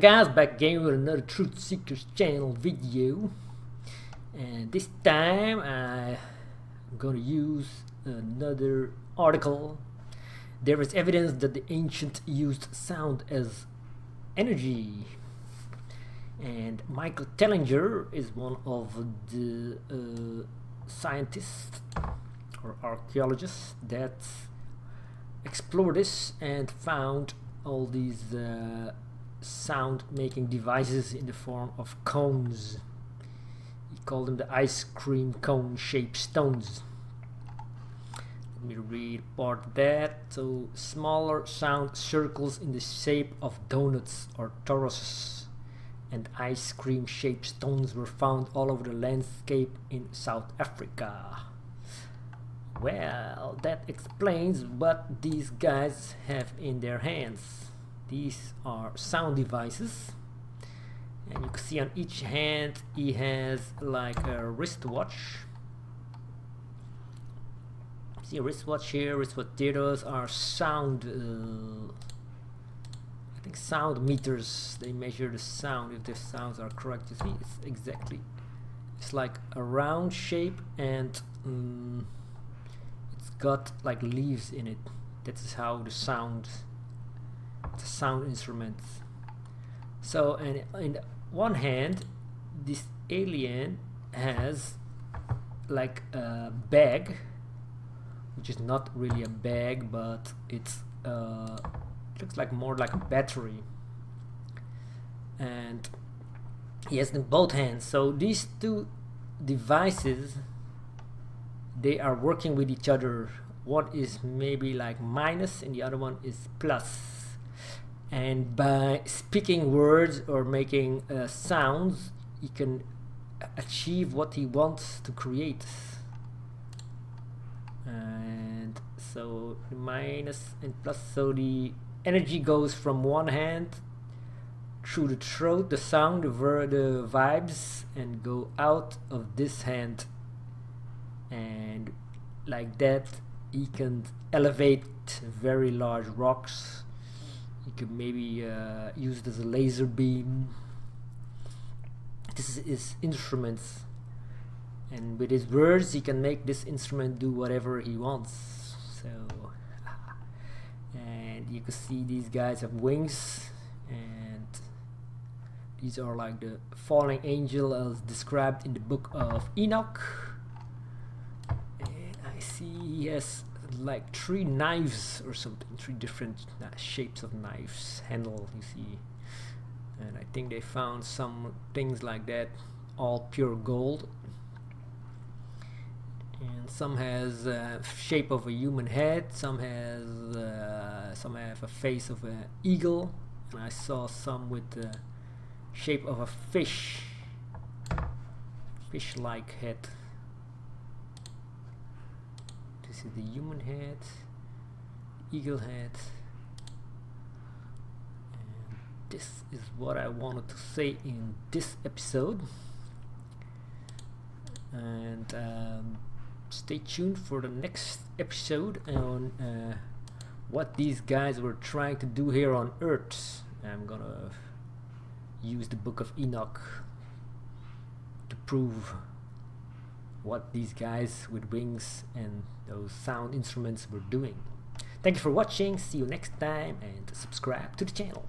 Hi guys, back again with another Truth Seekers channel video, and this time I'm gonna use another article. There is evidence that the ancients used sound as energy, and Michael Tellinger is one of the scientists or archaeologists that explored this and found all these sound making devices in the form of cones. He called them the ice cream cone shaped stones. Let me read part of that. So smaller sound circles in the shape of donuts or toruses and ice cream shaped stones were found all over the landscape in South Africa. Well, that explains what these guys have in their hands. These are sound devices, and you can see on each hand he has like a wristwatch. See a wristwatch here, wristwatch there. Those are sound, I think sound meters. They measure the sound, if the sounds are correct. You see, it's exactly, it's like a round shape, and it's got like leaves in it. That is how the sound, it's a sound instrument. So, and in one hand this alien has like a bag, which is not really a bag, but it's looks like more like a battery, and he has in both hands. So these two devices, they are working with each other. One is maybe like minus and the other one is plus, and by speaking words or making sounds, he can achieve what he wants to create. And so the minus and plus, so the energy goes from one hand through the throat, the sound, the vibes, and go out of this hand, and like that he can elevate very large rocks. You could maybe use it as a laser beam. This is his instruments, and with his words he can make this instrument do whatever he wants. So and you can see these guys have wings, and these are like the falling angel as described in the book of Enoch. And I see he has like 3 knives or something, 3 different shapes of knives, handle, you see. And I think they found some things like that, all pure gold. And some has shape of a human head, some has some have a face of an eagle, and I saw some with the shape of a fish, fish-like head. This is the human head, eagle head, and this is what I wanted to say in this episode. And stay tuned for the next episode on what these guys were trying to do here on Earth. I'm gonna use the book of Enoch to prove what these guys with wings and those sound instruments were doing. Thank you for watching, see you next time, and subscribe to the channel.